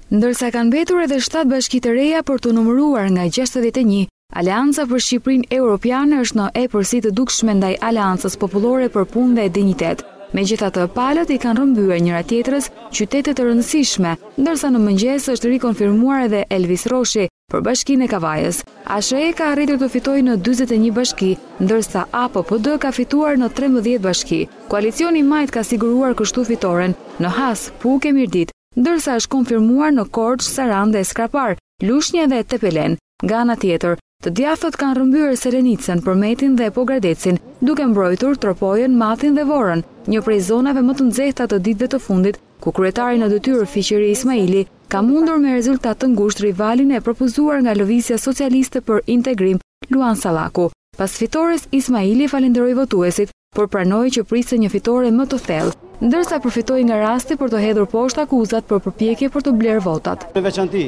Ndërsa kanë mbetur edhe 7 bashki të reja për të numëruar nga 61, Aleanca për Shqipërinë Europiane është në epërsi të dukshme ndaj Aleancës Popullore për Punë dhe Dinjitet. Megjithatë, palët i kanë rrëmbyer njëra tjetrës qytete të rëndësishme, ndërsa në mëngjes është rikonfirmuar edhe Elvis Roshi për Bashkinë e Kavajës. ASHE ka arritur të fitojë në 41 bashki, ndërsa APPD ka fituar në 13 bashki. Koalicioni Majt ka siguruar kështu fitoren në Has, Puk e Mirdit, ndërsa është konfirmuar në Korçë, Sarandë e Skrapar, Lushnjë dhe Tepelen. Nga ana tjetër, të djathët kanë rrëmbyer Selenicën, Përmetin dhe Pogradecin, duke mbrojtur Tropojën, Matin dhe Vorën, një prej zonave më të nxehta të ditëve të fundit, ku kryetari në detyrë Fiqeri Ismaili ka mundur me rezultat të ngushtë rivalin e propozuar nga Lëvizja Socialiste për Integrim, Luan Sallaku. Pas fitores, Ismaili falenderoi votuesit, por pranoi që priste një fitore më të thellë, ndërsa përfitoi nga rasti për të hedhur poshtë akuzat për përpjekje për të blerë votat. Në veçanti,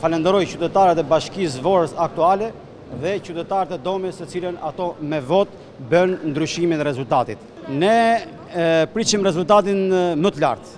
falenderoj qytetarët e Bashkisë Vorës aktuale dhe qytetarët e Domës, se cilën ato me vot bën ndryshimin e rezultatit. Ne priqim rezultatin më të lartë,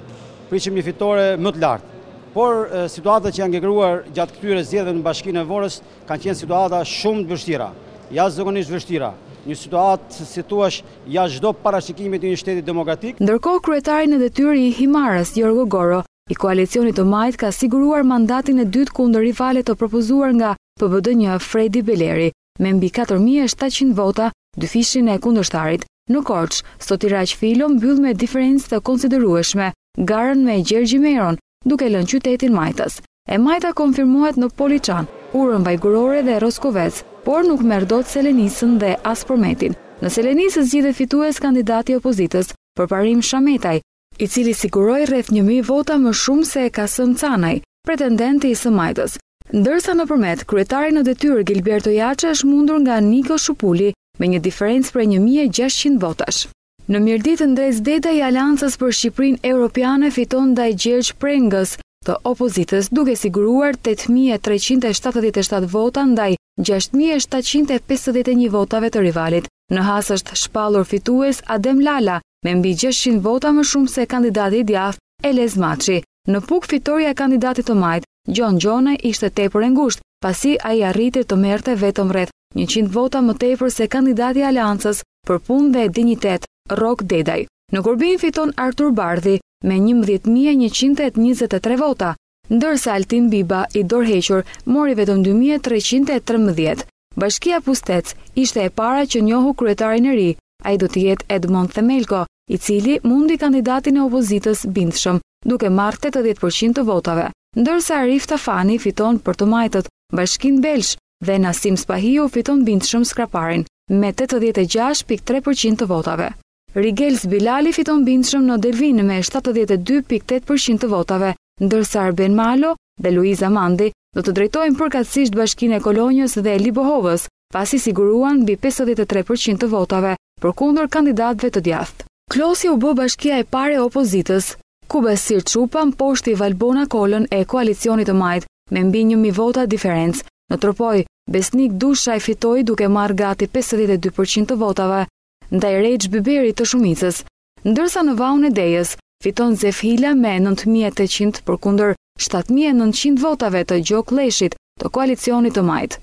priqim një fitore më të lartë, por situatët që janë ngegruar gjatë këtyre zgjedhjeve në Bashkinë e Vorës kanë qenë situata shumë të vështira, jashtëzakonisht vështira. Një situatë, si thuash, jashtë çdo parashikimi të një shteti demokratik. Ndërkohë, kryetari në detyrë i Himarës, Jorgo Goro, i koalicionit të Majt ka siguruar mandatin e dytë kundër rivalet të propozuar nga PBD1 Fredi Beleri, me mbi 4700 vota, dyfishin e kundërshtarit. Në Korçë, Sotiraq Filo mbyll me diferencë të konsiderueshme garën me Gjergji Meron, duke lënë qytetin Majtës. E Majta konfirmohet në Poliçan, Urën Vajgurore dhe Roskovec, por nuk merr dot Selenicën dhe as Përmetin. Në Selenicë zgjidhet fitues kandidati i opozitës, Përparim Shametaj, i cili siguroi rreth 1000 vota më shumë se Kasëm Canaj, pretendenti i së Majtës. Ndërsa në Përmet, kryetari në detyrë Gilberto Jaçi është mundur nga Niko Shupuli me një diferencë prej 1600 votash. Në Mirdit, Ndres Deda i Aleancës për Shqipërinë Europiane fiton ndaj Gjergj Prengës të opozitës, duke siguruar 8377 vota ndaj 6751 votave të rivalit. Në Has është shpallur fitues Adem Lala me mbi 600 vota më shumë se kandidati i djathtë Elez Maçi. Në Puk, fitoria e kandidatit të Majt, Gjon Gjone, ishte tepër e ngushtë, pasi ai arriti të merrte vetëm rreth 100 vota më tepër se kandidati i Aleancës për Punë dhe Dinjitet, Rok Dedaj. Në Kurbin fiton Artur Bardhi me 11123 vota, ndërsa Altin Biba i dorëhequr mori vetëm 2313. Bashkia Pustec ishte e para që njohu kryetarin e ri. Ai do të jetë Edmond Themelko, i cili mundi kandidatin e opozitës bindshëm, duke marrë 80% të votave. Ndërsa Arif Tafani fiton për të Majtët Bashkinë Belsh dhe Nasim Spahiu fiton bindshëm Skraparin me 86.3% të votave. Rigel Zbilali fiton bindshëm në Delvin me 72.8% të votave, ndërsa Arben Malo dhe Luiza Mandi do të drejtojnë përkatësisht Bashkinë e Kolonjës dhe Libohovës, pasi siguruan mbi 53% të votave përkundër kandidatëve të djathtë. Klosi u bë bashkia e parë e opozitës, ku Basir Çupa mposhti Valbona Kolën e koalicionit të Majt me mbi 1000 vota diferencë. Në Tropoj, Besnik Dushaj fitoi duke marrë gati 52% të votave ndaj Rejç Biberit të Shumicës, ndërsa në Vaun e Dejës fiton Zef Hila me 9800 përkundër 7900 votave të Gjok Leshit të koalicionit të Majt.